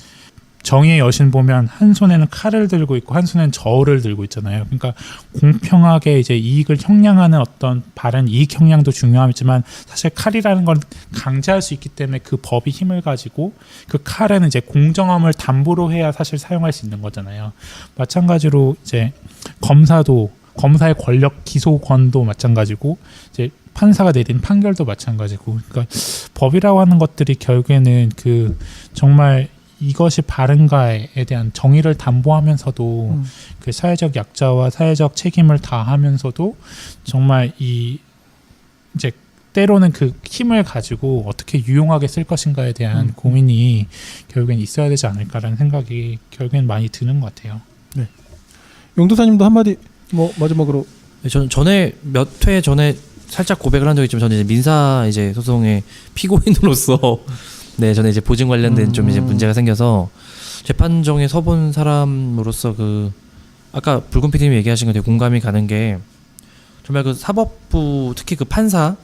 Speaker 3: 정의의 여신 보면 한 손에는 칼을 들고 있고 한 손에는 저울을 들고 있잖아요. 그러니까 공평하게 이제 이익을 형량하는 어떤 바른 이익 형량도 중요하지만 사실 칼이라는 건 강제할 수 있기 때문에 그 법이 힘을 가지고 그 칼에는 이제 공정함을 담보로 해야 사실 사용할 수 있는 거잖아요. 마찬가지로 이제 검사의 권력 기소권도 마찬가지고 이제 판사가 내린 판결도 마찬가지고, 그러니까 법이라고 하는 것들이 결국에는 그 정말 이것이 바른가에 대한 정의를 담보하면서도 그 사회적 약자와 사회적 책임을 다하면서도 정말 이제 때로는 그 힘을 가지고 어떻게 유용하게 쓸 것인가에 대한 고민이 결국엔 있어야 되지 않을까라는 생각이 결국엔 많이 드는 것 같아요.
Speaker 1: 네. 용도사님도 한마디 마지막으로.
Speaker 2: 저는 몇 회 전에 살짝 고백을 한 적이 있지만 저는 이제 민사 이제 소송의 피고인으로서 네, 저는 이제 보증 관련된 좀 이제 문제가 생겨서 재판정에 서본 사람으로서 그 아까 붉은 PD님이 얘기하신 거 되게 공감이 가는 게 정말 그 사법부 특히 그 판사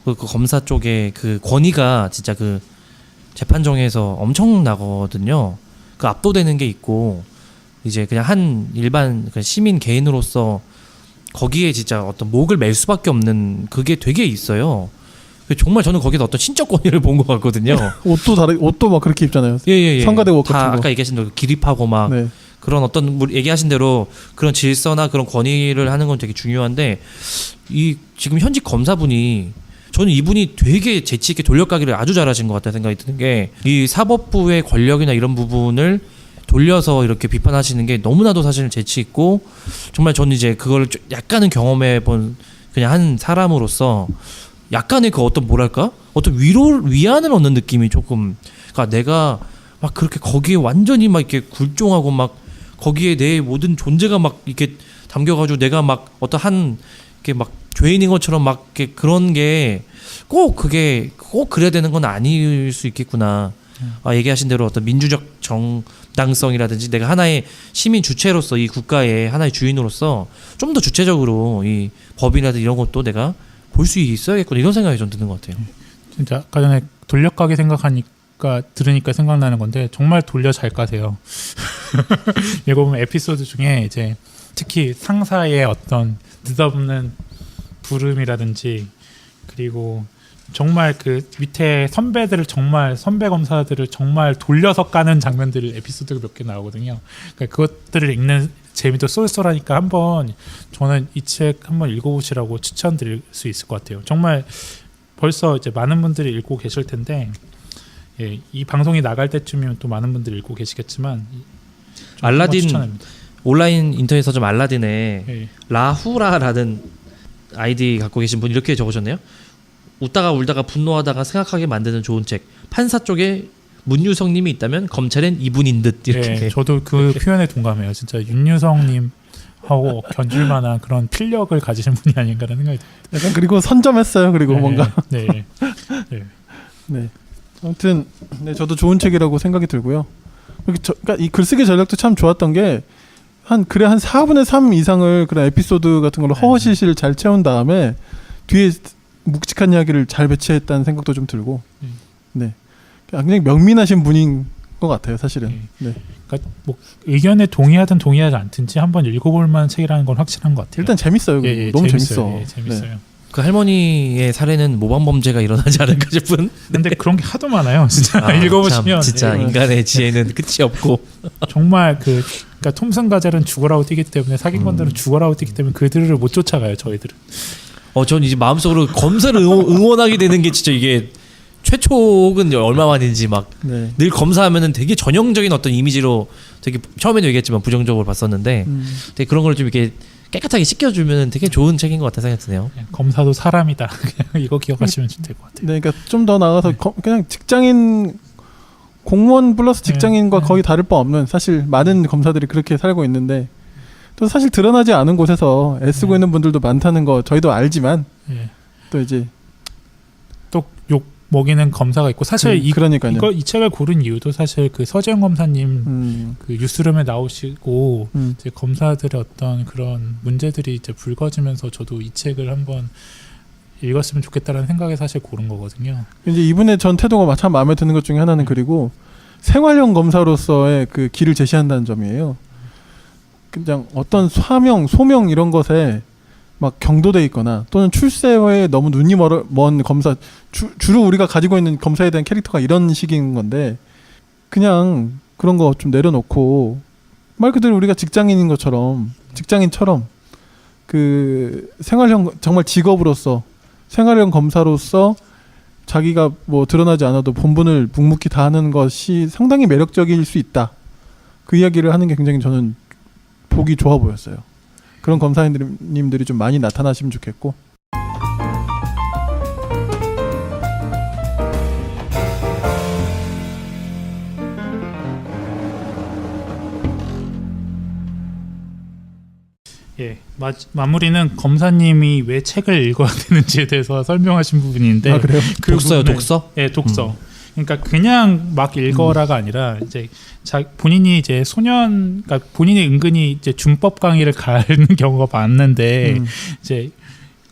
Speaker 2: 그 검사 쪽의 그 권위가 진짜 그 재판정에서 엄청나거든요. 그 압도되는 게 있고 이제 그냥 한 일반 시민 개인으로서 거기에 진짜 어떤 목을 맬 수밖에 없는 그게 되게 있어요. 정말 저는 거기서 어떤 신적 권위를 본 것 같거든요.
Speaker 1: 옷도 막 그렇게 입잖아요.
Speaker 2: 예.
Speaker 1: 성가대 옷 같은
Speaker 2: 다
Speaker 1: 거.
Speaker 2: 아까 얘기하신 대로 기립하고 막
Speaker 1: 네.
Speaker 2: 그런 어떤 얘기하신 대로 그런 질서나 그런 권위를 하는 건 되게 중요한데 이 지금 현직 검사분이 저는 이분이 되게 재치 있게 돌려가기를 아주 잘하신 것 같다는 생각이 드는 게 이 사법부의 권력이나 이런 부분을 돌려서 이렇게 비판하시는 게 너무나도 사실 재치 있고 정말 저는 이제 그걸 약간은 경험해 본 그냥 한 사람으로서 약간의 그 어떤 뭐랄까 어떤 위안을 얻는 느낌이 조금, 그러니까 내가 막 그렇게 거기에 완전히 막 이렇게 굴종하고 막 거기에 내 모든 존재가 막 이렇게 담겨가지고 내가 막 어떤 한 이렇게 막 죄인인 것처럼 막 이렇게 그런 게 꼭 그게 꼭 그래야 되는 건 아닐 수 있겠구나. 얘기하신 대로 어떤 민주적 정당성이라든지 내가 하나의 시민 주체로서 이 국가의 하나의 주인으로서 좀 더 주체적으로 이 법이라든지 이런 것도 내가 볼 수 있어야겠구나 이런 생각이 좀 드는 것 같아요.
Speaker 3: 진짜 아까 전에 돌려가게 들으니까 생각나는 건데 정말 돌려 잘 까세요. 이거 보면 에피소드 중에 이제 특히 상사의 어떤 느닷없는 부름이라든지 그리고 정말 그 밑에 선배 검사들을 정말 돌려서 까는 장면들 에피소드가 몇 개 나오거든요. 그러니까 그것들을 읽는 재미도 쏠쏠하니까 저는 이 책 한번 읽어보시라고 추천드릴 수 있을 것 같아요. 정말 벌써 이제 많은 분들이 읽고 계실 텐데 이 방송이 나갈 때쯤이면 또 많은 분들이 읽고 계시겠지만
Speaker 2: 알라딘
Speaker 3: 추천합니다.
Speaker 2: 온라인 인터넷 서점 알라딘에 라후라라는 아이디 갖고 계신 분 이렇게 적으셨네요. 웃다가 울다가 분노하다가 생각하게 만드는 좋은 책. 판사 쪽에 문유성님이 있다면 검찰엔 이분인 듯 이렇게.
Speaker 3: 저도 그 표현에 동감해요. 진짜 윤유성님하고 견줄만한 그런 필력을 가지신 분이 아닌가라는 생각이 듭니다.
Speaker 1: 약간 그리고 선점했어요. 그리고 뭔가.
Speaker 3: 네.
Speaker 1: 아무튼 저도 좋은 책이라고 생각이 들고요. 그러니까 이 글쓰기 전략도 참 좋았던 게 한 4분의 3 이상을 그런 에피소드 같은 걸로 허허실실 잘 채운 다음에 뒤에 묵직한 이야기를 잘 배치했다는 생각도 좀 들고, 굉장히 명민하신 분인 것 같아요, 사실은.
Speaker 3: 그러니까 뭐 의견에 동의하든 동의하지 않든지 한번 읽어볼 만한 책이라는 건 확실한 것 같아요.
Speaker 1: 일단 재밌어요. 너무 재밌어.
Speaker 3: 재밌어요.
Speaker 2: 그 할머니의 살해는 모방 범죄가 일어나지 않을까 싶은.
Speaker 3: 근데 그런 게 하도 많아요. 진짜 읽어보시면
Speaker 2: 진짜 인간의 지혜는 끝이 없고
Speaker 3: 정말 그러니까 톰슨 가젤은 죽어라고 뛰기 때문에 사기꾼들은 죽어라고 뛰기 때문에 그들을 못 쫓아가요. 저희들은.
Speaker 2: 전 이제 마음속으로 검사를 응원하게 되는 게 진짜 이게 최초 혹은 얼마만인지 막 늘 검사하면은 되게 전형적인 어떤 이미지로 되게 처음에도 얘기했지만 부정적으로 봤었는데 되게 그런 걸 좀 이렇게 깨끗하게 씻겨주면 되게 좋은 책인 것 같다 생각이 드네요.
Speaker 3: 검사도 사람이다. 그냥 이거 기억하시면 될 것 같아요.
Speaker 1: 그러니까 좀 더 나아가서 그냥 직장인 공무원 플러스 직장인과 거의 다를 바 없는 사실 많은 검사들이 그렇게 살고 있는데 또 사실 드러나지 않은 곳에서 애쓰고 있는 분들도 많다는 거 저희도 알지만 또 이제
Speaker 3: 또 욕 먹이는 검사가 있고 사실
Speaker 1: 그러니까요.
Speaker 3: 이 책을 고른 이유도 사실 그 서재영 검사님 그 뉴스룸에 나오시고 이제 검사들의 어떤 그런 문제들이 이제 불거지면서 저도 이 책을 한번 읽었으면 좋겠다라는 생각에 사실 고른 거거든요.
Speaker 1: 이제 이분의 전 태도가 참 마음에 드는 것 중에 하나는 그리고 생활형 검사로서의 그 길을 제시한다는 점이에요. 그냥 어떤 사명, 소명 이런 것에 막 경도돼 있거나 또는 출세에 너무 눈이 먼 검사 주로 우리가 가지고 있는 검사에 대한 캐릭터가 이런 식인 건데 그냥 그런 거 좀 내려놓고 말 그대로 우리가 직장인처럼 그 생활형 정말 직업으로서 생활형 검사로서 자기가 뭐 드러나지 않아도 본분을 묵묵히 다하는 것이 상당히 매력적일 수 있다. 그 이야기를 하는 게 굉장히 저는 보기 좋아 보였어요. 그런 검사님들이 좀 많이 나타나시면 좋겠고.
Speaker 3: 마무리는 검사님이 왜 책을 읽어야 되는지에 대해서 설명하신 부분인데
Speaker 1: 그래요?
Speaker 3: 그
Speaker 2: 독서요,
Speaker 3: 부분을,
Speaker 2: 독서?
Speaker 3: 독서. 그러니까 그냥 막 읽어라가 아니라 이제 본인이 이제 그러니까 본인이 은근히 이제 준법 강의를 가는 경우가 많은데 이제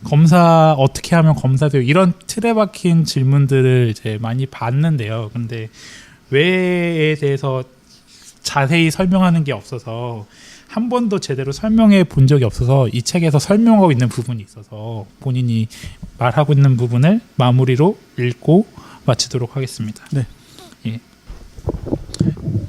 Speaker 3: 검사 어떻게 하면 검사 돼요 이런 틀에 박힌 질문들을 이제 많이 받는데요. 근데 왜에 대해서 자세히 설명하는 게 없어서 한 번도 제대로 설명해 본 적이 없어서 이 책에서 설명하고 있는 부분이 있어서 본인이 말하고 있는 부분을 마무리로 읽고 마치도록 하겠습니다.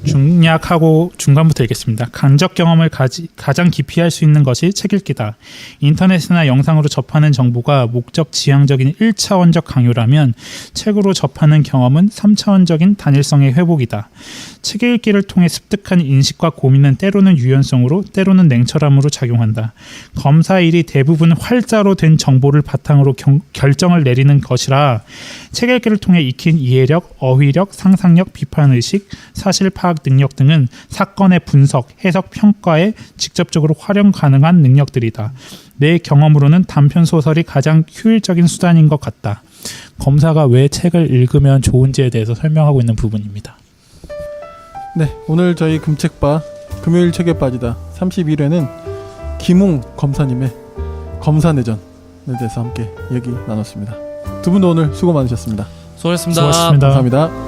Speaker 3: 중략하고 중간부터 읽겠습니다. 간접 경험을 가장 깊이 할 수 있는 것이 책 읽기다. 인터넷이나 영상으로 접하는 정보가 목적 지향적인 1차원적 강요라면 책으로 접하는 경험은 3차원적인 단일성의 회복이다. 책 읽기를 통해 습득한 인식과 고민은 때로는 유연성으로 때로는 냉철함으로 작용한다. 검사 일이 대부분 활자로 된 정보를 바탕으로 결정을 내리는 것이라 책 읽기를 통해 익힌 이해력, 어휘력, 상상력, 비판의식, 사실 파악 수학 능력 등은 사건의 분석, 해석, 평가에 직접적으로 활용 가능한 능력들이다. 내 경험으로는 단편 소설이 가장 효율적인 수단인 것 같다. 검사가 왜 책을 읽으면 좋은지에 대해서 설명하고 있는 부분입니다.
Speaker 1: 네, 오늘 저희 금책바 금요일 책에 빠지다 31회는 김웅 검사님의 검사내전에 대해서 함께 얘기 나눴습니다. 두 분도 오늘 수고 많으셨습니다.
Speaker 2: 수고하셨습니다.
Speaker 3: 수고하셨습니다.
Speaker 1: 감사합니다.